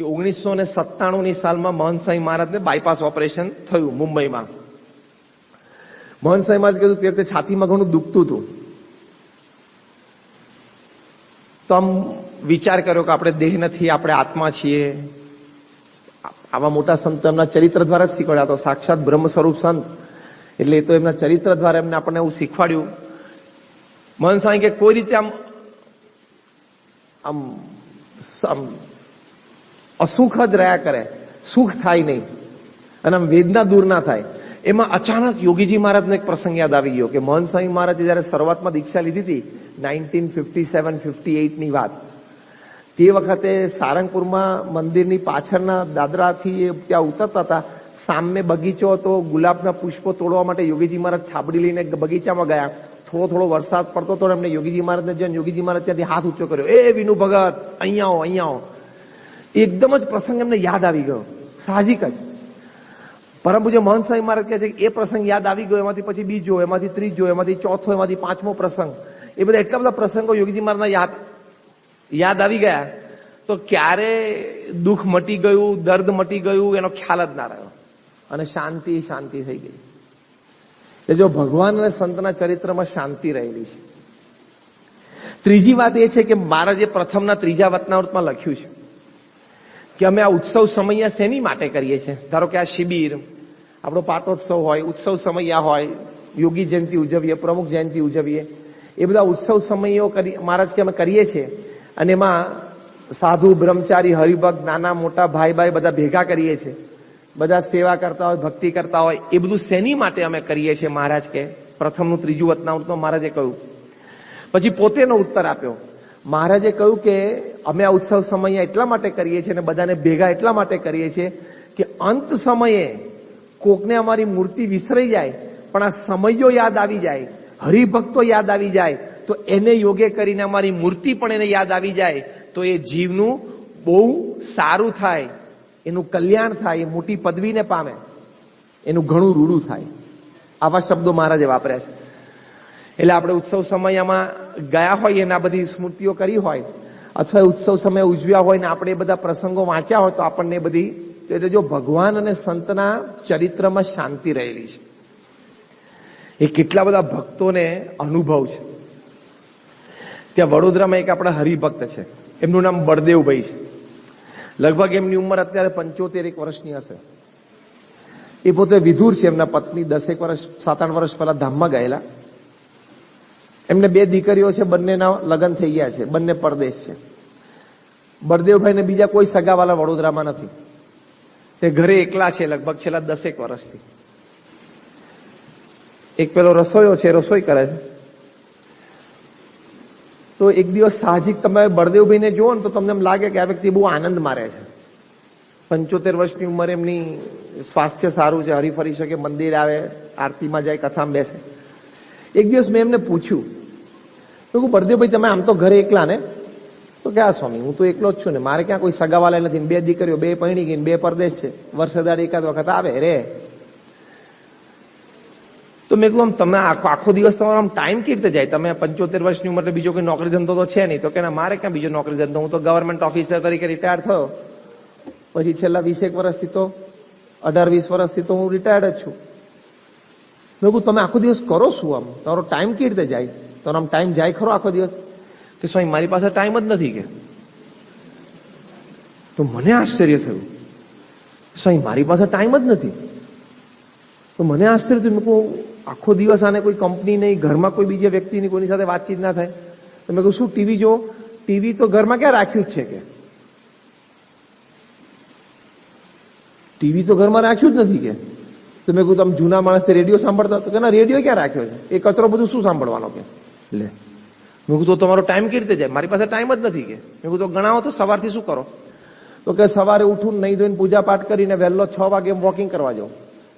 કે 1997ની સાલમાં મહંત સ્વામી મહારાજને બાયપાસ ઓપરેશન થયું મુંબઈમાં. મહંત સ્વામી મહારાજ કીધું તે વખતે છાતીમાં ઘણું દુખતું હતું. તો આમ વિચાર કર્યો કે આપણે દેહ નથી, આપણે આત્મા છીએ. આવા મોટા સંતો એમના ચરિત્ર દ્વારા જ શીખવાડ્યા. તો સાક્ષાત બ્રહ્મ સ્વરૂપ સંત એટલે એ તો એમના ચરિત્ર દ્વારા એમને આપણને એવું શીખવાડ્યું. મહંત સ્વામી કે કોઈ રીતે આમ અસુખ જ રહ્યા કરે, સુખ થાય નહીં અને આમ વેદના દૂર ના થાય. એમાં અચાનક યોગીજી મહારાજનો એક પ્રસંગ યાદ આવી ગયો કે મહંત સ્વામી મહારાજે જયારે શરૂઆતમાં દીક્ષા લીધી હતી 1957-58 ની વાત, તે વખતે સારંગપુરમાં મંદિરની પાછળના દાદરાથી ત્યાં ઉતરતા હતા. સામે બગીચો હતો, ગુલાબના પુષ્પો તોડવા માટે યોગીજી મહારાજ છાબડી લઈને બગીચામાં ગયા. થોડો વરસાદ પડતો હતો. એમને યોગીજી મહારાજને જોઈને યોગીજી મહારાજ ત્યાંથી હાથ ઊંચો કર્યો, એ વિનુ ભગત અહીંયા આવો, અહીંયા આવો. એકદમ જ પ્રસંગ એમને યાદ આવી ગયો, સાહજિક જ. પરમ પૂજ્ય મહંત સ્વામી મહારાજ કહે છે કે એ પ્રસંગ યાદ આવી ગયો, એમાંથી પછી બીજો, એમાંથી ત્રીજો, એમાંથી ચોથો, એમાંથી પાંચમો પ્રસંગ, એ બધા એટલા બધા પ્રસંગો યોગીજી મહારાજના યાદ આવી ગયા. તો ક્યારે દુઃખ મટી ગયું, દર્દ મટી ગયું એનો ખ્યાલ જ ના રહ્યો અને શાંતિ થઈ ગઈ. એ જો ભગવાન અને સંતના ચરિત્રમાં શાંતિ રહેલી છે. ત્રીજી વાત એ છે કે મહારાજે પ્રથમના ત્રીજા વતનાવૃતમાં લખ્યું છે કે અમે આ ઉત્સવ સમૈયા શેની માટે કરીએ છીએ. ધારો કે આ શિબિર, આપણો પાટોત્સવ હોય, ઉત્સવ સમૈયા હોય, યોગી જયંતિ ઉજવીએ, પ્રમુખ જયંતિ ઉજવીએ, એ બધા ઉત્સવ સમયો મહારાજ કે અમે કરીએ છીએ. અને એમાં સાધુ, બ્રહ્મચારી, હરિભક્ત, નાના મોટા, ભાઈ બધા ભેગા કરીએ છીએ. બધા સેવા કરતા હોય, ભક્તિ કરતા હોય. એ બધું શેની માટે અમે કરીએ છીએ મહારાજ કે પ્રથમનું ત્રીજું વતનાવૃતમાં મહારાજે કહ્યું. પછી પોતેનો ઉત્તર આપ્યો. મહારાજે કહ્યું કે અમે આ ઉત્સવ સમય એટલા માટે કરીએ છીએ અને બધાને ભેગા એટલા માટે કરીએ છીએ કે અંત સમયે કોકને અમારી મૂર્તિ વિસરાઈ જાય પણ આ સમયો યાદ આવી જાય, હરિભક્તો યાદ આવી જાય, તો એને યોગે કરીને અમારી મૂર્તિ પણ એને યાદ આવી જાય તો એ જીવનું બહુ સારું થાય, એનું કલ્યાણ થાય, એ મોટી પદવીને પામે, એનું ઘણું રૂડું થાય. આવા શબ્દો મહારાજે વાપર્યા છે. એટલે આપણે ઉત્સવ સમયમાં ગયા હોય એના બધી સ્મૃતિઓ કરી હોય અથવા ઉત્સવ સમય ઉજવ્યા હોય ને આપણે એ બધા પ્રસંગો વાંચ્યા હોય તો આપણને બધી, એટલે જો ભગવાન અને સંતના ચરિત્રમાં શાંતિ રહેલી છે. એ કેટલા બધા ભક્તોને અનુભવ છે. ત્યાં વડોદરામાં એક આપણા હરિભક્ત છે, એમનું નામ બળદેવભાઈ છે. લગભગ એમની ઉંમર અત્યારે 75 વર્ષની હશે. એ પોતે વિધુર છે. એમના પત્ની 7-8 વર્ષ પહેલા ધામમાં ગયેલા. એમને 2 દીકરીઓ છે, બંનેના લગ્ન થઈ ગયા છે, બંને પરદેશ છે. બળદેવભાઈને બીજા કોઈ સગાવાલા વડોદરામાં નથી. તે ઘરે એકલા છે લગભગ છેલ્લા 10 વર્ષથી. એક પેલો રસોઈયો છે, રસોઈ કરે છે. તો એક દિવસ સાહજિક તમે બળદેવભાઈને જુઓ ને તો તમને એમ લાગે કે આ વ્યક્તિ બહુ આનંદ મારે છે. 75 વર્ષની ઉંમર, એમની સ્વાસ્થ્ય સારું છે, હરીફરી શકે, મંદિર આવે, આરતીમાં જાય, કથામાં બેસે. એક દિવસ મેં એમને પૂછ્યું, બળદેવભાઈ તમે આમ તો ઘરે એકલા ને? તો કે આ સ્વામી હું તો એકલો જ છું ને, મારે ક્યાં કોઈ સગાવાલા નથી, 2 દીકરીઓ, 2 પરણી ગઈ, 2 પરદેશ છે, વર્ષે દાડે એકાદ વખત આવે રે. તો મેં કહ્યું તમે આખો દિવસ તમારો આમ ટાઈમ કેવી રીતે જાય? તમે 75 વર્ષની ઉંમર એટલે બીજો કોઈ નોકરી ધંધો તો છે નહીં. તો કે મારે ક્યાં બીજો નોકરી ધંધો, હું તો ગવર્મેન્ટ ઓફિસર તરીકે રિટાયર થયો, પછી છેલ્લા 20 વર્ષથી તો 18-20 વર્ષથી તો હું રિટાયર્ડ જ છું. મેં કહ્યું તમે આખો દિવસ કરો શું? આમ તમારો ટાઈમ કેવી રીતે જાય? તમારો આમ ટાઈમ જાય ખરો આખો દિવસ? કે સ્વામી મારી પાસે ટાઈમ જ નથી કે. તો મને આશ્ચર્ય થયું, સ્વામી મારી પાસે ટાઈમ જ નથી. તો મને આશ્ચર્ય થયું. મેં કહું આખો દિવસ આને કોઈ કંપની નહીં, ઘરમાં કોઈ બીજા વ્યક્તિની કોઈની સાથે વાતચીત ના થાય? તો મેં કહું શું ટીવી જો? ટીવી તો ઘરમાં ક્યાં રાખ્યું જ છે કે? ટીવી તો ઘરમાં રાખ્યું જ નથી કે. તો મેં કહ્યું તમે જૂના માણસથી રેડિયો સાંભળતા? તો કે ના, રેડિયો ક્યાં રાખ્યો છે? એ કચરો બધું શું સાંભળવાનો કે? લે, મેં કહ્યું તો તમારો ટાઈમ કેવી રીતે જાય? મારી પાસે ટાઈમ જ નથી કે. મેં કહ્યું તો ગણાવો તો સવારથી શું કરો? તો કે સવારે ઉઠું, નહીં ધોઈને પૂજા પાઠ કરીને વહેલો 6 વાગે વોકિંગ કરવા જાઉં,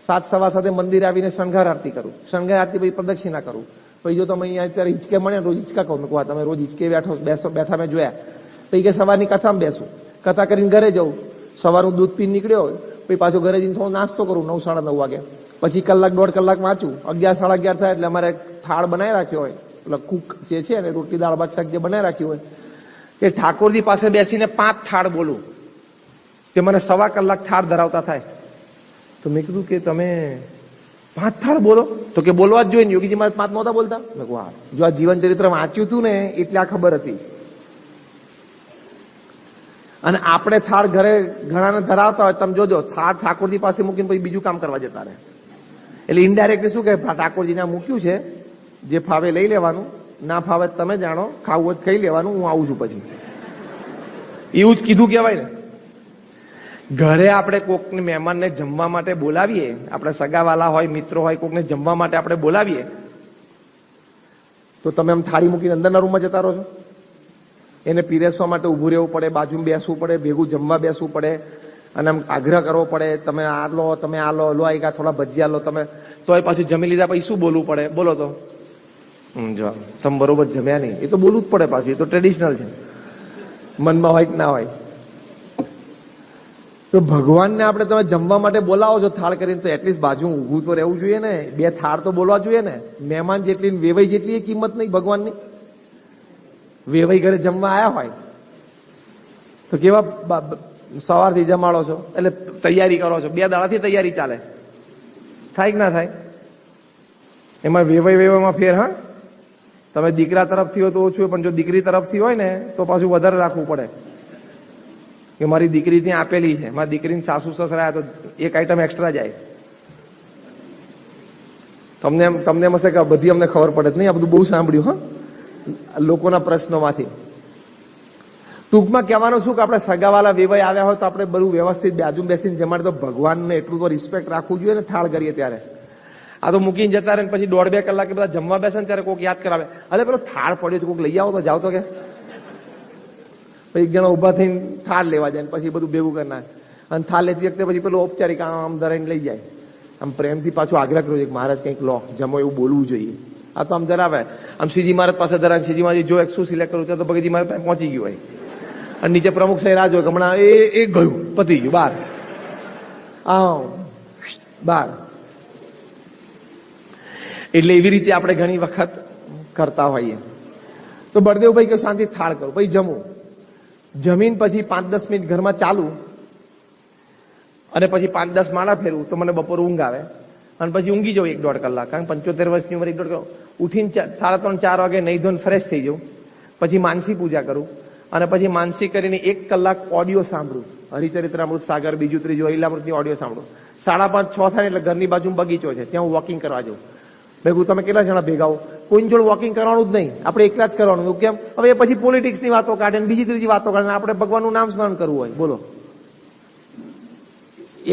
7:15 મંદિર આવીને શણગાર આરતી કરું, શણગાર આરતી પછી પ્રદક્ષિણા કરું. પછી જો તમે અહીંયા અત્યારે હિંચકે મળે રોજ હિંચકા કહો. મેં કહું તમે રોજ હિંચકે બેઠા મેં જોયા. પછી કે સવારની કથામાં બેસું, કથા કરીને ઘરે જઉં, સવારનું દૂધ પીને નીકળ્યો, પછી પાછો ઘરે જઈને થોડો નાસ્તો કરું 9-9:30 વાગે, પછી 1-1.5 કલાક વાંચું, 11-11:30 થાય એટલે અમારે થાળ બનાવી રાખ્યો હોય, એટલે કુક જે છે ને રોટલી દાળ ભાત શાક જે બનાવી રાખ્યું હોય તે ઠાકોરજી પાસે બેસીને 5 થાળ બોલું. તે મને 1.25 કલાક થાળ ધરાવતા થાય. તો મેં કીધું કે તમે 5 થાળ બોલો? તો કે બોલવા જ જોઈએ ને, યોગીજી મહારાજ 5 નહોતા બોલતા. મેં કહું હા, જો આ જીવન ચરિત્ર વાંચ્યું હતું ને એટલે આ ખબર હતી. અને આપણે થાળ ઘરે ઘણાને ધરાવતા હોય, તમે જોજો થાળ ઠાકોરજી પાસે મૂકીને પછી બીજું કામ કરવા જતા રહે. એટલે ઇનડાયરેક્ટલી શું કે ઠાકોરજીને આ મૂક્યું છે, જે ફાવે લઈ લેવાનું, ના ફાવે તમે જાણો, ખાવું હોય ખાઈ લેવાનું, હું આવું છું પછી. એવું જ કીધું કહેવાય ને. ઘરે આપણે કોકને મહેમાનને જમવા માટે બોલાવીએ, આપણે સગાવાલા હોય, મિત્રો હોય, કોકને જમવા માટે આપણે બોલાવીએ, તો તમે આમ થાળી મૂકીને અંદરના રૂમમાં જતા રહો છો? એને પીરસવા માટે ઉભું રહેવું પડે, બાજુમાં બેસવું પડે, ભેગું જમવા બેસવું પડે, અને આમ આગ્રહ કરવો પડે, તમે આ લો, તમે આ લો, લો આ થોડા ભજીયા લો તમે, તોય પાછું જમી લીધા પછી શું બોલવું પડે? બોલો તો. જો તમે બરોબર જમ્યા નહીં, એ તો બોલવું જ પડે પાછું, એ તો ટ્રેડિશનલ છે, મનમાં હોય કે ના હોય. તો ભગવાનને આપણે તમે જમવા માટે બોલાવો છો થાળ કરીને, તો એટલીસ્ટ બાજુ ઊભું તો રહેવું જોઈએ ને, 2 થાળ તો બોલવા જોઈએ ને. મહેમાન જેટલી વેવાઈ જેટલી એ કિંમત નહીં ભગવાનની. વેવાઈ ઘરે જમવા આવ્યા હોય તો કેવા સવારથી જમાડો છો, એટલે તૈયારી કરો છો, 2 દાડાથી તૈયારી ચાલે, થાય કે ના થાય? એમાં વેવાઈમાં ફેર. હા, તમે દીકરા તરફથી હોય તો ઓછું, પણ જો દીકરી તરફથી હોય ને તો પાછું વધારે રાખવું પડે કે મારી દીકરી ત્યાં આપેલી છે, મારી દીકરીની સાસુ સસરા તો એક આઈટમ એક્સ્ટ્રા જાય. તમને એમ હશે કે બધી અમને ખબર પડે જ નહીં, આ બધું બહુ સાંભળ્યું હા લોકોના પ્રશ્નોમાંથી. ટૂંકમાં કહેવાનું શું કે આપણે સગાવાલા વેવાઈ આવ્યા હોય તો આપણે બધું વ્યવસ્થિત બાજુ બેસીને જમાડે, તો ભગવાનને એટલું તો રિસ્પેક્ટ રાખવું જોઈએ ને થાળ કરીએ ત્યારે. આ તો મૂકીને જતા રહે, પછી 1.5-2 કલાકે બધા જમવા બેસે ને ત્યારે કોઈક યાદ કરાવે, અરે પેલો થાળ પડ્યો છે, કોઈક લઈ આવો તો જાવ તો કે. પછી એક જણા ઉભા થઈને થાળ લેવા જાય, પછી બધું ભેગું કરી નાખે, અને થાળ લેતી વખતે પછી પેલું ઔપચારિક આમ ધરાઈને લઈ જાય. આમ પ્રેમથી પાછું આગ્રહ કર્યો છે કે મહારાજ કંઈક લો, જમો, એવું બોલવું જોઈએ. આ તો આમ ધરાવે, આમ શ્રીજી મહારાજ પાસે ધરાવે, શ્રીજી મહારાજ જો શું સિલેક્ટ કરું તો ભગતજી મહારાજ પાસે પહોંચી ગયું હોય, અને નીચે પ્રમુખ સાહેબ રાહ જોય, હમણાં એ ગયું, પતી ગયું, બહાર બહાર. એટલે એવી રીતે આપણે ઘણી વખત કરતા હોઈએ. તો બળદેવભાઈ કે શાંતિ થાળ કરું, પછી જમું, જમીન પછી 5-10 મિનિટ ઘરમાં ચાલુ, અને પછી 5-10 માળા ફેરવું, તો મને બપોર ઊંઘ આવે, અને પછી ઊંઘી જાઉં 1-1.5 કલાક. કારણ કે 75 વર્ષની ઉંમર 1-1.5 કલાક ઉઠીને 3:30-4 વાગે નહીં ધોઈને ફ્રેશ થઈ જાઉં, પછી માનસી પૂજા કરું, અને પછી માનસી કરીને 1 કલાક ઓડિયો સાંભળું, હરિચરિત્રામૃત સાગર, બીજું ત્રીજું લીલામૃતની ઓડિયો સાંભળું. 5:30-6 થાય એટલે ઘરની બાજુમાં બગીચો છે, ત્યાં હું વોકિંગ કરવા જાઉં. ભેગું તમે કેટલા જણા ભેગા હો? કોઈની જોડે વોકિંગ કરવાનું જ નહીં, આપણે એકલા જ કરવાનું. કેમ? હવે એ પછી પોલિટિક્સની વાતો કાઢે ને બીજી ત્રીજી વાતો કાઢે, આપણે ભગવાનનું નામ સ્મરણ કરવું હોય, બોલો.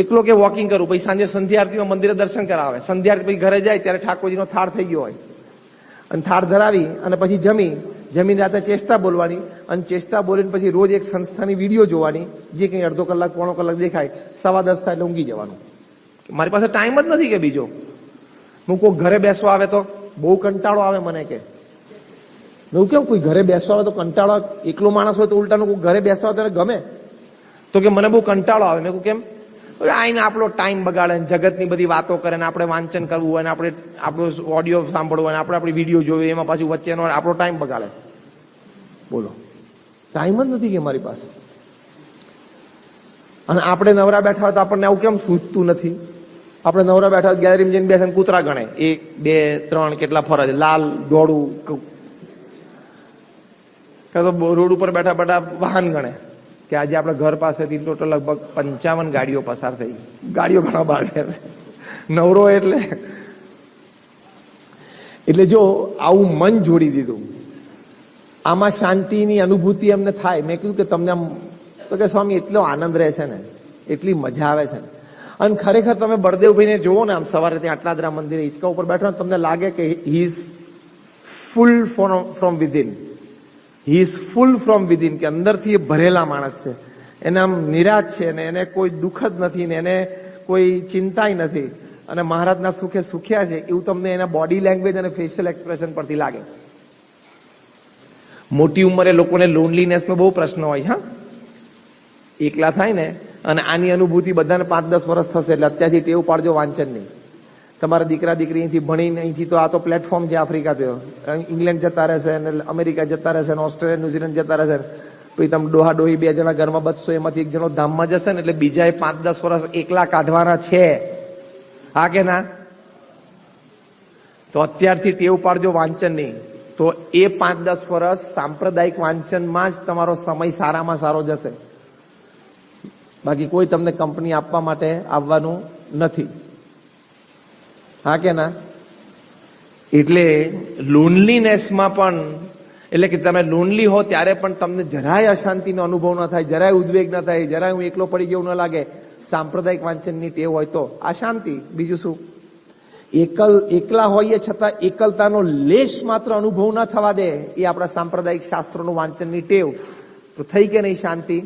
એકલો કે વોકિંગ કરવું, પછી સાંજે સંધ્યા આરતીમાં મંદિરે દર્શન કરાવે, સંધ્યા આરતી પછી ઘરે જાય ત્યારે ઠાકોરજીનો થાળ થઈ ગયો હોય, અને થાળ ધરાવી અને પછી જમીન રાતે ચેષ્ટા બોલવાની, અને ચેષ્ટા બોલીને પછી રોજ એક સંસ્થાની વિડીયો જોવાની, જે કંઈ 1/2 કલાક 1/4 કલાક દેખાય, 10:15 થાય એટલે ઊંઘી જવાનું. મારી પાસે ટાઈમ જ નથી કે બીજો. હું કોઈ ઘરે બેસવા આવે તો બહુ કંટાળો આવે મને કે, હું કેમ કોઈ ઘરે બેસવા આવે તો કંટાળો, એકલો માણસ હોય તો ઉલટાનું કોઈ ઘરે બેસવા આવે ત્યારે ગમે, તો કે મને બહુ કંટાળો આવે. મેં કહું કેમ? આઈને આપણો ટાઈમ બગાડે, જગતની બધી વાતો કરે ને આપણે વાંચન કરવું હોય, આપણે આપણો ઓડિયો સાંભળવો હોય, આપણે આપણી વિડીયો જોઈએ, એમાં પાછું વચ્ચેનો આપણો ટાઈમ બગાડે. બોલો, ટાઈમ જ નથી કે મારી પાસે. અને આપણે નવરા બેઠા હોય તો આપણને આવું કેમ સૂચતું નથી? આપણે નવરા બેઠા ગેલેરીમાં જઈને બેસીને કૂતરા ગણે, 1, 2, 3 કેટલા ફરે છે, લાલ ડોળું, રોડ ઉપર બેઠા બેઠા વાહન ગણે કે આજે આપણે ઘર પાસેથી ટોટલ લગભગ 55 ગાડીઓ પસાર થઈ. ગાડીઓ ઘણા બહાર નવરો એટલે જો આવું મન જોડી દીધું, આમાં શાંતિની અનુભૂતિ એમને થાય. મેં કીધું કે તમને આમ, તો કે સ્વામી એટલો આનંદ રહે છે ને, એટલી મજા આવે છે ને. અને ખરેખર તમે બળદેવભાઈને જુઓ ને, આમ સવારે ત્યાં આટલાદરા મંદિરે હિંચકા ઉપર બેઠો, તમને લાગે કે he is full from within, he is full from within, કે અંદરથી એ ભરેલા માણસ છે. એને આમ નિરાશ છે ને એને કોઈ દુઃખ જ નથી ને એને કોઈ ચિંતાય નથી, અને મહારાજના સુખે સુખ્યા છે એવું તમને એના બોડી લેંગ્વેજ અને ફેશિયલ એક્સપ્રેશન પરથી લાગે. મોટી ઉંમરે લોકોને લોનલીનેસનો બહુ પ્રશ્ન હોય. હા, એકલા થાય ને, અને આની અનુભૂતિ બધાને 5-10 વર્ષ થશે, એટલે અત્યારથી ટેવ પાડજો વાંચનની. તમારા દીકરા દીકરી અહીંથી ભણીને અહીંથી તો આ તો પ્લેટફોર્મ છે આફ્રિકા, ઇંગ્લેન્ડ જતા રહેશે, અને અમેરિકા જતા રહેશે, અને ઓસ્ટ્રેલિયા ન્યુઝીલેન્ડ જતા રહેશે, પછી તમે ડોહા ડોહી 2 જણા ઘરમાં બચશો, એમાંથી 1 જણો ધામમાં જશે ને એટલે બીજાએ 5-10 વર્ષ એકલા કાઢવાના છે, હા કે ના? તો અત્યારથી ટેવ પાડજો વાંચનની, તો એ 5-10 વર્ષ સાંપ્રદાયિક વાંચનમાં જ તમારો સમય સારામાં સારો જશે. બાકી કોઈ તમને કંપની આપવા માટે આવવાનું નથી, હા કે ના? એટલે લોનલીનેસમાં પણ, એટલે કે તમે લોનલી હો ત્યારે પણ તમને જરાય અશાંતિનો અનુભવ ન થાય, જરાય ઉદ્વેગ ન થાય, જરાય હું એકલો પડી ગયો ન લાગે. સાંપ્રદાયિક વાંચનની ટેવ હોય તો આ શાંતિ. બીજું શું? એકલા હોઈએ છતાં એકલતાનો લેશ માત્ર અનુભવ ન થવા દે, એ આપણા સાંપ્રદાયિક શાસ્ત્રોનું વાંચનની ટેવ. તો થઈ કે નહીં શાંતિ?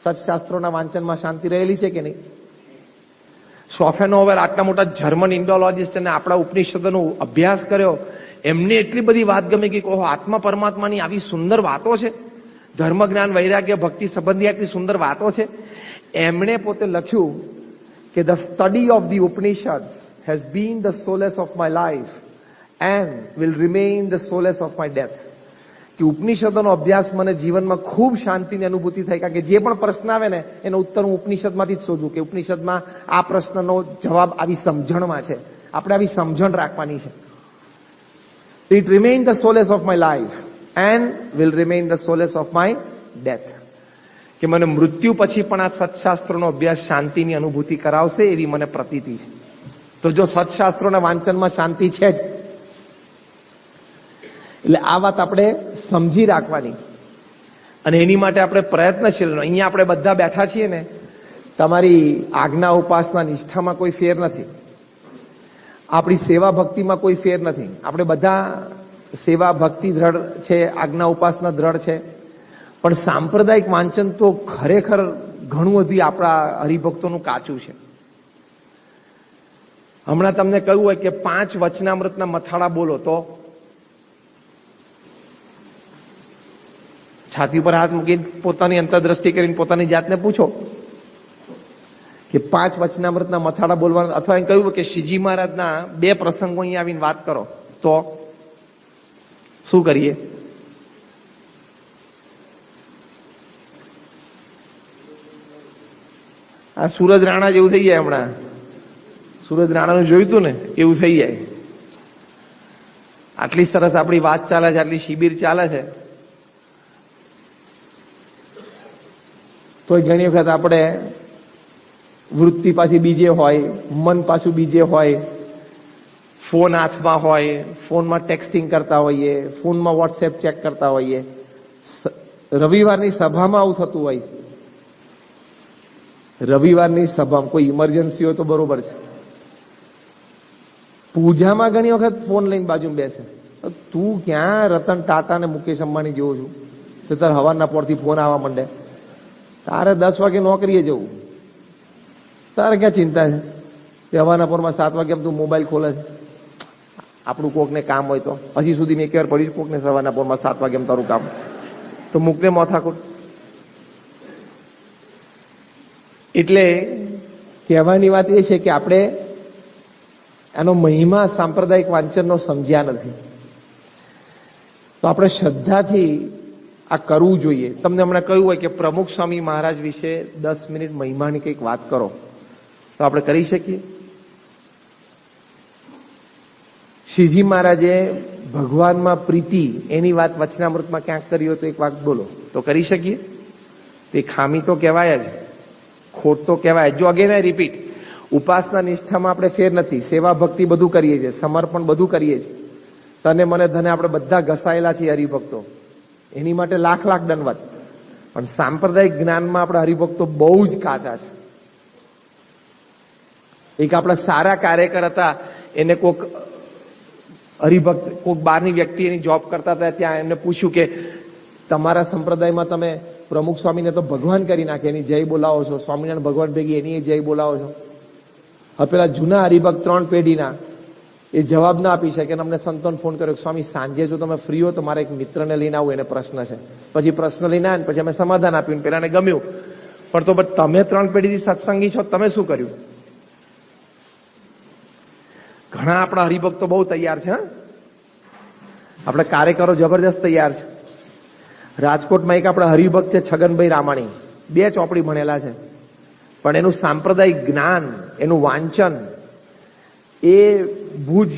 સત્શાસ્ત્રોના વાંચનમાં શાંતિ રહેલી છે કે નહીં? શોફેનહોવર આટલા મોટા જર્મન ઇન્ડોલોજીસ્ટ અને આપણા ઉપનિષદોનો અભ્યાસ કર્યો, એમને એટલી બધી વાત ગમી કે ઓહો, આત્મા પરમાત્માની આવી સુંદર વાતો છે, ધર્મ જ્ઞાન વૈરાગ્ય ભક્તિ સંબંધી આટલી સુંદર વાતો છે. એમણે પોતે લખ્યું કે the study of the Upanishads has been the solace of my life and will remain the solace of my death. કે ઉપનિષદોનો અભ્યાસ મને જીવનમાં ખૂબ શાંતિની અનુભૂતિ થઈ, કારણ કે જે પણ પ્રશ્ન આવે ને એનો ઉત્તર હું ઉપનિષદમાંથી જ શોધું કે ઉપનિષદમાં આ પ્રશ્નનો જવાબ આવી સમજણમાં છે. આપણે આવી સમજણ રાખવાની છે. It remain the solace of my life and will remain the solace of my death. કે મને મૃત્યુ પછી પણ આ સત્શાસ્ત્રોનો અભ્યાસ શાંતિની અનુભૂતિ કરાવશે એવી મને પ્રતીતિ છે. તો જો સત્શાસ્ત્રોના વાંચનમાં શાંતિ છે જ, એટલે આ વાત આપણે સમજી રાખવાની અને એની માટે આપણે પ્રયત્નશીલ. અહીંયા આપણે બધા બેઠા છીએ ને, તમારી આજ્ઞા ઉપાસના નિષ્ઠામાં કોઈ ફેર નથી, આપણી સેવા ભક્તિમાં કોઈ ફેર નથી. આપણે બધા સેવા ભક્તિ દ્રઢ છે, આજ્ઞા ઉપાસના દ્રઢ છે, પણ સાંપ્રદાયિક વાંચન તો ખરેખર ઘણું બધી આપણા હરિભક્તોનું કાચું છે. હમણાં તમને કહ્યું હોય કે 5 વચનામૃતના મથાળા બોલો, તો છાતી પર હાથ મૂકી પોતાની અંતરદ્રષ્ટિ કરીને પોતાની જાતને પૂછો કે 5 વચનામૃતના મથાળા બોલવાના, અથવા એમ કહ્યું કે શ્રીજી મહારાજના 2 પ્રસંગો અહીંયા આવીને વાત કરો, તો શું કરીએ? આ સુરજ રાણા જેવું થઈ જાય. હમણાં સુરજ રાણાનું જોયું હતું ને, એવું થઈ જાય. આટલી સરસ આપણી વાત ચાલે છે, આટલી શિબિર ચાલે છે, તો ઘણી વખત આપણે વૃત્તિ પાછી બીજે હોય, મન પાછું બીજે હોય, ફોન હાથમાં હોય, ફોનમાં ટેક્સ્ટિંગ કરતા હોઈએ, ફોનમાં વોટ્સએપ ચેક કરતા હોઈએ. રવિવારની સભામાં આવું થતું હોય. રવિવારની સભામાં કોઈ ઇમરજન્સી હોય તો બરોબર છે, પૂજામાં ઘણી વખત ફોન લઈને બાજુમાં બેસે. તું ક્યાં રતન ટાટા ને મુકેશ અંબાણી જેવો છું, તો તારે હવારના પોરથી ફોન આવવા માંડે. તારે 10 વાગે નોકરીએ જવું, તારે ક્યાં ચિંતા છે કે હવાના પોરમાં 7 વાગે તું મોબાઈલ ખોલે છે? આપણું કોકને કામ હોય તો હજી સુધી મેં એક વાર પડ્યું કોકને સવારના પોરમાં 7 વાગે તારું કામ, તો મૂકને મોથાકૂટ. એટલે કહેવાની વાત એ છે કે આપણે એનો મહિમા સાંપ્રદાયિક વાંચનનો સમજ્યા નથી, તો આપણે શ્રદ્ધાથી આ કરવું જોઈએ. તમને હમણાં કહ્યું હોય કે પ્રમુખ સ્વામી મહારાજ વિશે 10 મિનિટ મહિમાની કંઈક વાત કરો, તો આપણે કરી શકીએ? શ્રીજી મહારાજે ભગવાનમાં પ્રીતિ એની વાત વચનામૃતમાં ક્યાંક કરી હોય તો એક વાત બોલો, તો કરી શકીએ? તે ખામી તો કહેવાય જ, ખોટ તો કહેવાય. જો અગેન આઈ રિપીટ, ઉપાસના નિષ્ઠામાં આપણે ફેર નથી, સેવા ભક્તિ બધું કરીએ છીએ, સમર્પણ બધું કરીએ છીએ, તને મને ધને આપણે બધા ઘસાયેલા છીએ હરિભક્તો, એની માટે લાખ લાખ દંડવત. પણ સાંપ્રદાયિક જ્ઞાનમાં આપણા હરિભક્તો બહુ જ કાચા છે. એક આપણા સારા કાર્યકર હતા, એને કોક હરિભક્ત, કોક બહારની વ્યક્તિ એની જોબ કરતા હતા, ત્યાં એમને પૂછ્યું કે તમારા સંપ્રદાયમાં તમે પ્રમુખ સ્વામીને તો ભગવાન કરી નાખે, એની જય બોલાવો છો, સ્વામિનારાયણ ભગવાન ભેગી એની જય બોલાવો છો. હવે પેલા જૂના હરિભક્ત 3 પેઢીના એ જવાબ ના આપી શકે. અમને સંતોને ફોન કર્યો, સ્વામી સાંજે જો તમે ફ્રી હો તો મારે એક મિત્રને લઈને આવું, એને પ્રશ્ન છે. પછી પ્રશ્ન લઈને આવ્યા, પછી અમે સમાધાન આપ્યું, પેલાને ગમ્યું. પણ તો તમે 3 પેઢીથી સત્સંગી છો, તમે શું કર્યું? ઘણા આપણા હરિભક્તો બહુ તૈયાર છે, આપણે કાર્યકરો જબરજસ્ત તૈયાર છે. રાજકોટમાં એક આપણા હરિભક્ત છે છગનભાઈ રામાણી, 2 ચોપડી ભણેલા છે, પણ એનું સાંપ્રદાયિક જ્ઞાન, એનું વાંચન એ ભુજ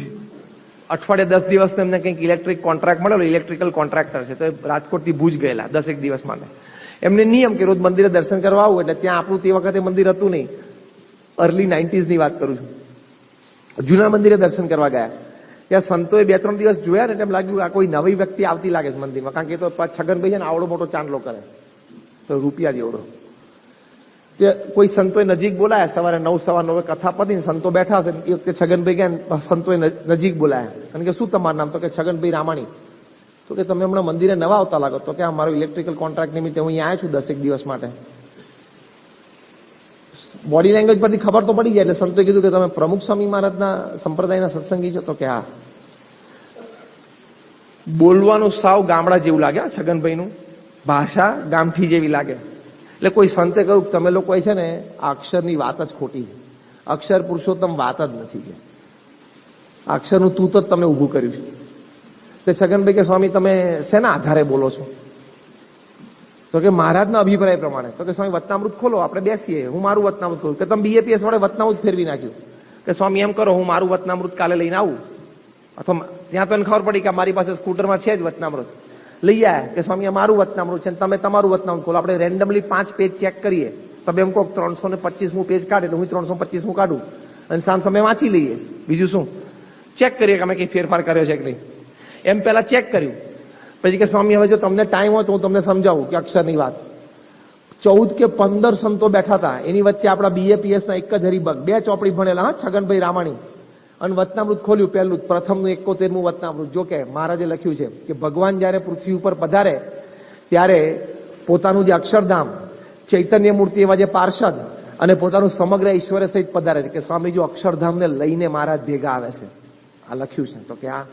અઠવાડિયે 10 દિવસનો એમને કંઈક ઇલેક્ટ્રિક કોન્ટ્રાક્ટ મળેલો, ઇલેક્ટ્રિકલ કોન્ટ્રાક્ટર છે, તો રાજકોટથી ભુજ ગયેલા 10 દિવસ માટે. એમને નિયમ કે રોજ મંદિરે દર્શન કરવા આવું, એટલે ત્યાં આપણું તે વખતે મંદિર હતું નહીં, અર્લી 90s ની વાત કરું છું. જૂના મંદિરે દર્શન કરવા ગયા, ત્યાં સંતોએ 2-3 દિવસ જોયા ને એમ લાગ્યું આ કોઈ નવી વ્યક્તિ આવતી લાગે છે મંદિરમાં, કારણ કે એ તો છગનભાઈ છે ને આવડો મોટો ચાંદલો કરે, તો રૂપિયા જેવડો. તે કોઈ સંતોએ નજીક બોલાયા, સવારે 9-9 કથા પતીને સંતો બેઠા હશે, એ વખતે છગનભાઈ ગયા, સંતોએ નજીક બોલાયા અને કે શું તમારું નામ? તો કે છગનભાઈ રામાણી. તો કે તમે હમણાં મંદિરે નવા આવતા લાગો. તો કે અમારો ઇલેક્ટ્રિકલ કોન્ટ્રાક્ટ નિમિત્તે હું અહીંયા આવ્યો છું 10 દિવસ માટે. બોડી લેંગ્વેજ પરથી ખબર તો પડી જાય, એટલે સંતોએ કીધું કે તમે પ્રમુખ સ્વામી મહારાજના સંપ્રદાયના સત્સંગી છો? તો કે હા. બોલવાનું સાવ ગામડા જેવું લાગે, છગનભાઈનું ભાષા ગામઠી જેવી લાગે. એટલે કોઈ સંતે કહ્યું તમે લોકો છે ને આ અક્ષરની વાત જ ખોટી છે, અક્ષર પુરુષોત્તમ વાત જ નથી, કે અક્ષરનું તૂત જ તમે ઊભું કર્યું છે. તે છગનભાઈ કે સ્વામી તમે શેના આધારે બોલો છો? તો કે મહારાજના અભિપ્રાય પ્રમાણે. તો કે સ્વામી વતનામૃત ખોલો, આપણે બેસીએ, હું મારું વતનામૃત ખોલું. કે તમે BAPS વડે વતનામૃત ફેરવી નાખ્યું. કે સ્વામી એમ કરો, હું મારું વતનામૃત કાલે લઈને આવું, અથવા ત્યાં તો એને ખબર પડી કે મારી પાસે સ્કૂટરમાં છે જ વતનામૃત, લઈ આવ્યા. કે સ્વામી મારું વતનામૃત છે, તમે તમારું વતનામૃત ખોલો, આપણે રેન્ડમલી 5 પેજ ચેક કરીએ. તમે એમ કહો 325મું પેજ કાઢે, એટલે હું 325મું કાઢું અને સામ સામે વાંચી લઈએ. બીજું શું, ચેક કરીએ કે અમે કઈ ફેરફાર કર્યો છે કે નહીં. એમ પહેલા ચેક કર્યું, પછી કે સ્વામી હવે જો તમને ટાઈમ હોય તો હું તમને સમજાવું કે અક્ષરની વાત. 14 કે 15 સંતો બેઠા હતા, એની વચ્ચે આપણા BAPS ના એક જ હરિભક્ત, 2 ચોપડી ભણેલા, છગનભાઈ રામાણી, અને વતનામૃત ખોલ્યું. પહેલું પ્રથમનું 71મું વતનામૃત. જો કે મહારાજે લખ્યું છે કે ભગવાન જયારે પૃથ્વી ઉપર પધારે ત્યારે પોતાનું જે અક્ષરધામ, ચૈતન્ય મૂર્તિ એવા જે પાર્ષદ અને પોતાનું સમગ્ર ઈશ્વર સહિત પધારે છે. કે સ્વામી જો અક્ષરધામને લઈને મહારાજ ભેગા આવે છે, આ લખ્યું છે. તો કે આ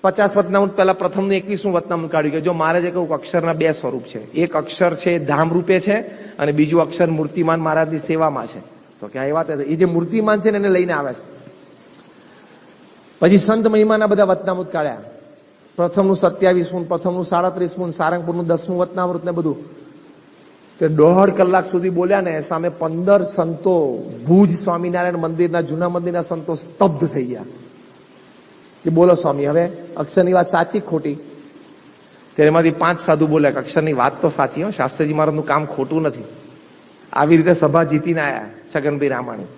50 વતનામૃત પહેલા પ્રથમનું 21મું વતનામૃત કાઢ્યું કે જો મહારાજે કહ્યું કે અક્ષરના 2 સ્વરૂપ છે, એક અક્ષર છે ધામ રૂપે છે અને બીજું અક્ષર મૂર્તિમાન મહારાજની સેવામાં છે. તો કે એ વાત, એ જે મૂર્તિમાન છે ને એને લઈને આવે છે. પછી સંત મહિમાના બધા વતનામૃત કાઢ્યા, પ્રથમનું 27મું, પ્રથમનું 37મું, સારંગપુરનું 10મું વતનામૃત ને બધું. તે 1.5 કલાક સુધી બોલ્યા ને સામે 15 સંતો, ભુજ સ્વામિનારાયણ મંદિરના, જૂના મંદિરના સંતો સ્તબ્ધ થઈ ગયા કે બોલો સ્વામી હવે અક્ષરની વાત સાચી ખોટી? ત્યારે એમાંથી 5 સાધુ બોલ્યા કે અક્ષરની વાત તો સાચી, હો, શાસ્ત્રીજી મહારાજનું કામ ખોટું નથી. આવી રીતે સભા જીતીને આવ્યા છગનભાઈ રામાણી.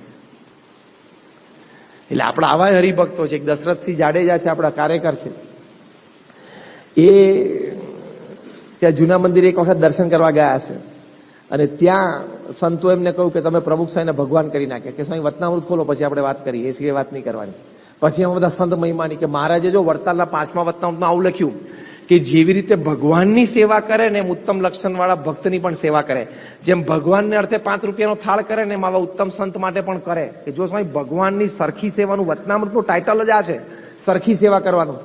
એટલે આપણા આવા હરિભક્તો છે. એક દશરથસિંહ જાડેજા છે, આપણા કાર્યકર છે, એ ત્યાં જૂના મંદિરે એક વખત દર્શન કરવા ગયા છે અને ત્યાં સંતો એમને કહ્યું કે તમે પ્રમુખ સાહેબને ભગવાન કરી નાખ્યા. કે સ્વામી વતનામૃત ખોલો, પછી આપણે વાત કરીએ, એ સિવાય વાત નહીં કરવાની. પછી એમાં બધા સંત મહિમાની કે મહારાજે જો વડતાલના 5મા વતનામૃતમાં આવું લખ્યું કે જેવી રીતે ભગવાનની સેવા કરે ને એમ ઉત્તમ લક્ષણ વાળા ભક્તની પણ સેવા કરે. જેમ ભગવાનને અર્થે 5 રૂપિયાનો થાળ કરે ને એમ આવા ઉત્તમ સંત માટે પણ કરે. કે જો સ્વામી ભગવાનની સરખી સેવાનું, વતનામૃતનું ટાઇટલ જ આ છે, સરખી સેવા કરવાનું.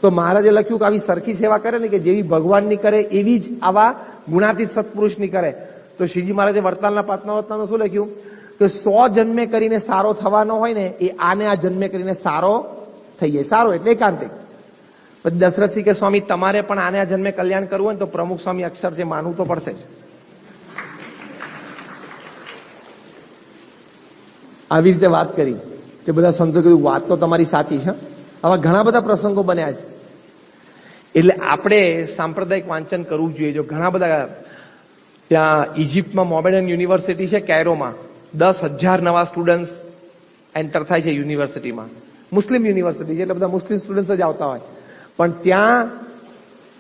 તો મહારાજે લખ્યું કે આવી સરખી સેવા કરે ને કે જેવી ભગવાનની કરે એવી જ આવા ગુણાતીત સત્પુરુષની કરે. તો શ્રીજી મહારાજે વડતાલના 5મા વતનામૃતમાં શું લખ્યું કે 100 જન્મે કરીને સારો થવાનો હોય ને એ આને આ જન્મે કરીને સારો થઈ જાય. સારો એટલે એકાંતિક. પછી દશરથસિંહ કે સ્વામી તમારે પણ આને આ જન્મે કલ્યાણ કરવું હોય ને તો પ્રમુખ સ્વામી અક્ષર જે માનવું તો પડશે જ. આવી રીતે વાત કરી તે બધા સંતો કીધું વાત તો તમારી સાચી છે. આવા ઘણા બધા પ્રસંગો બન્યા છે. એટલે આપણે સાંપ્રદાયિક વાંચન કરવું જોઈએ. જો ઘણા બધા, ત્યાં ઇજિપ્તમાં મોમેડન યુનિવર્સિટી છે કાયરોમાં, 10,000 નવા સ્ટુડન્ટ એન્ટર થાય છે યુનિવર્સિટીમાં. મુસ્લિમ યુનિવર્સિટી છે એટલે બધા મુસ્લિમ સ્ટુડન્ટ જ આવતા હોય, પણ ત્યાં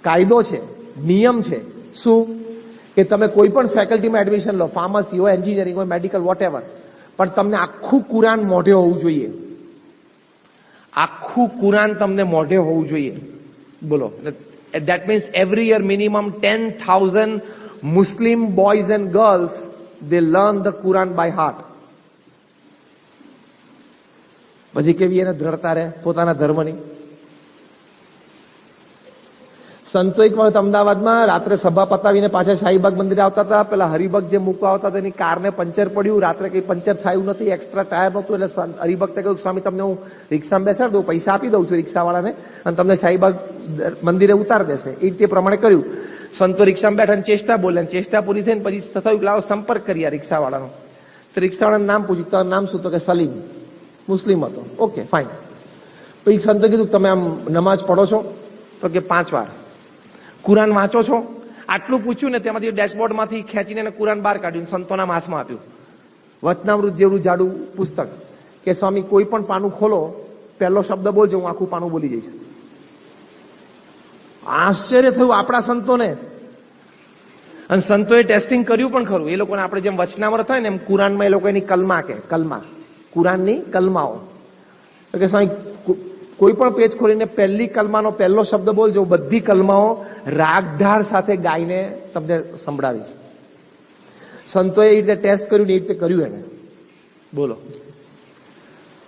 કાયદો છે, નિયમ છે. શું કે તમે કોઈ પણ ફેકલ્ટીમાં એડમિશન લો, ફાર્મસી હોય, એન્જિનિયરિંગ હોય, મેડિકલ, વોટએવર, પણ તમને આખું કુરાન મોઢે હોવું જોઈએ. આખું કુરાન તમને મોઢે હોવું જોઈએ. બોલો, that means every year minimum 10,000 Muslim boys and girls, they learn the Quran by heart. પછી કેવી એને દ્રઢતા રહે પોતાના ધર્મની. સંતો એક વખત અમદાવાદમાં રાત્રે સભા પતાવીને પાછા શાહીબાગ મંદિરે આવતા હતા. પેલા હરિભક્ત જે મૂકવા આવતા હતા એની કારને પંચર પડ્યું. રાત્રે કઈ પંચર થયું નથી, એક્સ્ટ્રા ટાયર નહોતું. એટલે હરિભક્તે કહ્યું સ્વામી તમને હું રિક્ષામાં બેસાડી દઉં, પૈસા આપી દઉં છું રિક્ષાવાળાને, અને તમને શાહીબાગ મંદિરે ઉતાર દેશે. એ તે પ્રમાણે કર્યું. સંતો રિક્ષામાં બેઠા ને ચેષ્ટા બોલ્યા, ચેષ્ટા પૂરી થઈને પછી થયું લાવો સંપર્ક કર્યા રિક્ષાવાળાનો. તો રિક્ષાવાળાનું નામ પૂછ્યું, તારું નામ શું? તો કે સલીમ. મુસ્લિમ હતો. Okay fine. પછી સંતો કીધું તમે આમ નમાઝ પઢો છો? તો કે 5 વાર. કુરાન વાંચો છો? આટલું પૂછ્યું ને તેમાંથી ડેશબોર્ડમાંથી ખેંચીને કુરાન બહાર કાઢ્યું, સંતોના હાથમાં આપ્યું. વચનામૃત જેવું જાડું પુસ્તક કે સ્વામી કોઈ પણ પાનું ખોલો, પહેલો શબ્દ બોલજો, હું આખું પાનું બોલી જઈશ. આશ્ચર્ય થયું આપણા સંતોને. અને સંતોએ ટેસ્ટિંગ કર્યું પણ ખરું. એ લોકોને આપણે જેમ વચનામૃત થાય ને એમ કુરાનમાં એ લોકો એની કલમા કે કલમા, કુરાનની કલમાઓ કે સ્વામી કોઈ પણ પેજ ખોલીને પહેલી કલમાનો પહેલો શબ્દ બોલજો, બધી કલમાઓ રાગધાર સાથે ગાઈને તમને સંભળાવીશ. સંતોએ એ રીતે ટેસ્ટ કર્યું ને એ રીતે કર્યું એને. બોલો,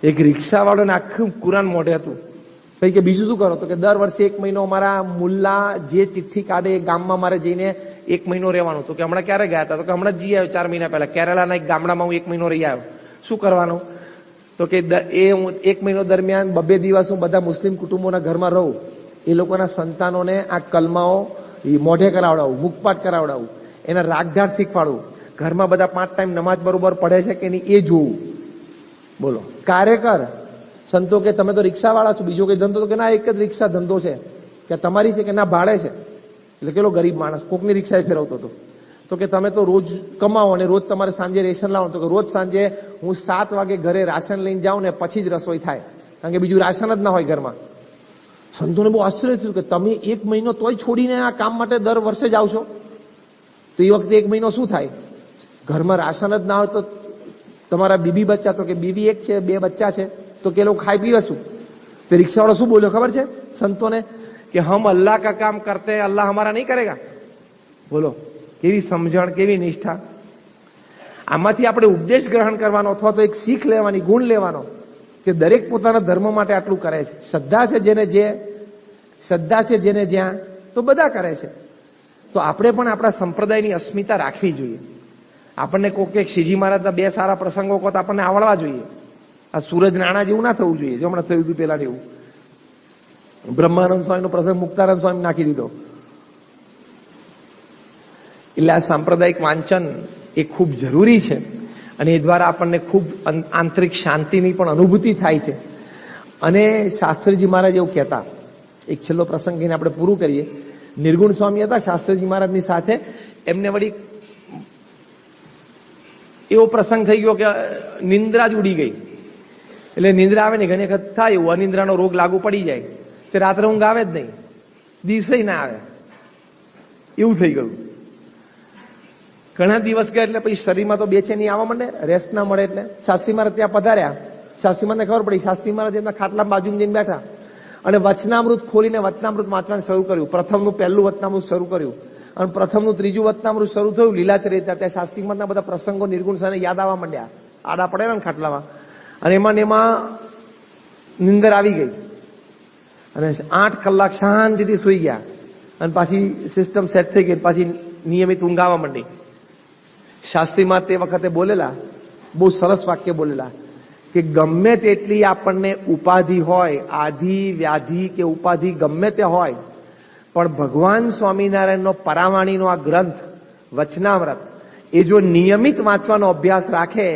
એક રિક્ષાવાળો ને આખું કુરાન મોઢે હતું. પછી કે બીજું શું કરો? તો કે દર વર્ષે 1 મહિનો અમારા મુલ્લા જે ચિઠ્ઠી કાઢે એ ગામમાં મારે જઈને 1 મહિનો રહેવાનું. તો કે હમણાં ક્યારે ગયા હતા? તો કે હમણાં જઈ આવ્યો 4 મહિના પહેલા. કેરાલાના એક ગામડામાં હું 1 મહિનો રહી આવ્યો. શું કરવાનું? તો કે એ હું 1 મહિનો દરમિયાન 2 દિવસ હું બધા મુસ્લિમ કુટુંબોના ઘરમાં રહું, એ લોકોના સંતાનોને આ કલમાઓ મોઢે કરાવડાવું, મુખપાઠ કરાવડાવું, એના રાગધાર શીખવાડવું, ઘરમાં બધા 5 ટાઈમ નમાજ બરોબર પડે છે કે નહીં એ જોવું. બોલો, કાર્યકર. સંતો કે તમે તો રિક્ષાવાળા છો, બીજો કઈ ધંધો? તો કે ના, એક જ રિક્ષા ધંધો છે. કે તમારી છે? કે ના, ભાડે છે. એટલે કેલો ગરીબ માણસ, કોકની રિક્ષાએ ફેરવતો હતો. તો કે તમે તો રોજ કમાવો અને રોજ તમારે સાંજે રેશન લાવો. તો કે રોજ સાંજે હું 7 વાગે ઘરે રાશન લઈને જાઉં ને પછી જ રસોઈ થાય, કારણ કે બીજું રાશન જ ના હોય ઘરમાં. સંતોને બહુ આશ્ચર્ય થયું કે તમે 1 મહિનો તોય છોડીને આ કામ માટે દર વર્ષે જાઓ છો. તો એ વખતે 1 મહિનો શું થાય? ઘરમાં રાશન જ ના હોય તો તમારા બીબી બચ્ચા? તો કે બીબી 1 છે, 2 બચ્ચા છે. તો કે લોકો ખાઈ પીવે શું? તો રિક્ષાવાળો શું બોલ્યો ખબર છે સંતોને? કે હમ અલ્લાહ કા કામ કરતે હૈ, અલ્લાહ હમારા નહીં કરેગા. બોલો, કેવી સમજણ, કેવી નિષ્ઠા. આમાંથી આપણે ઉપદેશ ગ્રહણ કરવાનો અથવા તો એક શીખ લેવાની, ગુણ લેવાનો કે દરેક પોતાના ધર્મ માટે આટલું કરે છે. શ્રદ્ધા છે જેને જે, શ્રદ્ધા છે જેને જ્યાં, તો બધા કરે છે. તો આપણે પણ આપણા સંપ્રદાયની અસ્મિતા રાખવી જોઈએ. આપણને કોકે શ્રીજી મહારાજના 2 સારા પ્રસંગો કહો તો આપણને આવડવા જોઈએ. આ સૂરજ નાણા જેવું ના થવું જોઈએ, જો હમણાં થયું હતું પેલા એવું. બ્રહ્માનંદ સ્વામીનો પ્રસંગ મુક્તાનંદ સ્વામી નાખી દીધો. એટલે આ સાંપ્રદાયિક વાંચન એ ખૂબ જરૂરી છે અને એ દ્વારા આપણને ખૂબ આંતરિક શાંતિની પણ અનુભૂતિ થાય છે. અને શાસ્ત્રીજી મહારાજ એવું કહેતા, એક છેલ્લો પ્રસંગ કહીને આપણે પૂરું કરીએ. નિર્ગુણ સ્વામી હતા શાસ્ત્રીજી મહારાજની સાથે. એમને વળી એવો પ્રસંગ થઈ ગયો કે નિંદ્રા જ ઉડી ગઈ. એટલે નિંદ્રા આવે ને ઘણી વખત થાય એવું, અનિંદ્રાનો રોગ લાગુ પડી જાય તે રાત્રે ઊંઘ આવે જ નહીં, દિવસે ના આવે, એવું થઈ ગયું. ઘણા દિવસ ગયા એટલે પછી શરીરમાં તો બેચેની આવવા માંડે, રેસ્ટ ના મળે. એટલે શાસ્ત્રી મહારાજ ત્યાં પધાર્યા. શાસ્ત્રી મહારાજને ખબર પડી. શાસ્ત્રી મહારાજ એમના ખાટલા બાજુમાં જઈને બેઠા અને વચનામૃત ખોલીને વચનામૃત વાંચવાનું શરૂ કર્યું. પ્રથમનું પહેલું વચનામૃત શરૂ કર્યું અને પ્રથમનું ત્રીજું વચનામૃત શરૂ થયું લીલાચરિત્ર. ત્યાં શાસ્ત્રી મહારાજના બધા પ્રસંગો નિર્ગુણ સાને યાદ આવવા માંડ્યા. આડા પડેલા ને ખાટલામાં, અને એમાં નિંદર આવી ગઈ અને 8 કલાક શાંતિથી સુઈ ગયા અને પાછી સિસ્ટમ સેટ થઈ ગઈ, પાછી નિયમિત ઊંઘ આવવા માંડી. શાસ્ત્રીમાં તે વખતે બોલેલા, બહુ સરસ વાક્ય બોલેલા કે ગમે તેટલી આપણને ઉપાધિ હોય, આધિ વ્યાધિ કે ઉપાધિ ગમે તે હોય, પણ ભગવાન સ્વામિનારાયણનો પરાવાણીનો આ ગ્રંથ વચનામૃત એ જો નિયમિત વાંચવાનો અભ્યાસ રાખે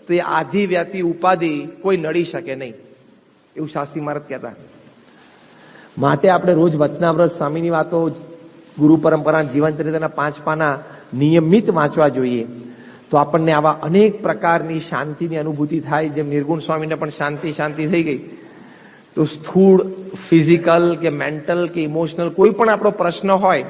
તો એ આધિ વ્યાધિ ઉપાધિ કોઈ નડી શકે નહીં, એવું શાસ્ત્રી મહારાજ કહેતા. માટે આપણે રોજ વચનામૃત, સ્વામીની વાતો, ગુરુ પરંપરા, જીવન ચરિત્રના 5 પાના નિયમિત વાંચવા જોઈએ. તો આપણને આવા અનેક પ્રકારની શાંતિની અનુભૂતિ થાય. જેમ નિર્ગુણ સ્વામીને પણ શાંતિ થઈ ગઈ. તો સ્થૂળ, ફિઝિકલ કે મેન્ટલ કે ઇમોશનલ કોઈ પણ આપણો પ્રશ્ન હોય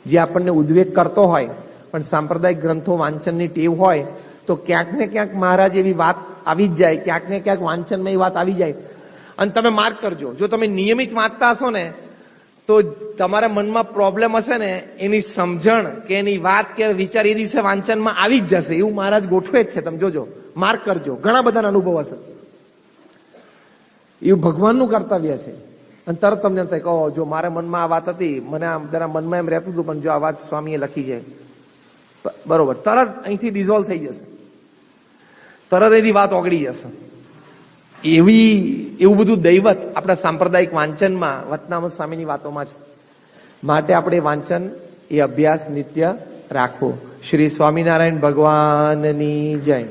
જે આપણને ઉદ્વેગ કરતો હોય, પણ સાંપ્રદાયિક ગ્રંથો વાંચનની ટેવ હોય તો ક્યાંક ને ક્યાંક મહારાજ એવી વાત આવી જ જાય, ક્યાંક ને ક્યાંક વાંચનમાં એ વાત આવી જાય. અને તમે માર્ક કરજો, જો તમે નિયમિત વાંચતા હશો ને તો તમારા મનમાં પ્રોબ્લેમ હશે ને એની સમજણ કે એની વાત કે વિચાર એ દિવસે વાંચનમાં આવી જ જશે. એવું મહારાજ ગોઠવે જ છે. તમે જોજો, માર્ક કરજો, ઘણા બધાના અનુભવ હશે. એવું ભગવાનનું કર્તવ્ય છે. અને તરત તમને એમ થાય કહો, જો મારા મનમાં આ વાત હતી, મને આમ જરા મનમાં એમ રહેતું હતું, પણ જો આ વાત સ્વામીએ લખી છે બરોબર, તરત અહીંથી ડિઝોલ્વ થઈ જશે, તરત એની વાત ઓગળી જશે. એવું બધું દૈવત આપણા સાંપ્રદાયિક વાંચનમાં, વચનામૃત સ્વામીની વાતોમાં છે. માટે આપણે વાંચન એ અભ્યાસ નિત્ય રાખવો. શ્રી સ્વામિનારાયણ ભગવાનની જય.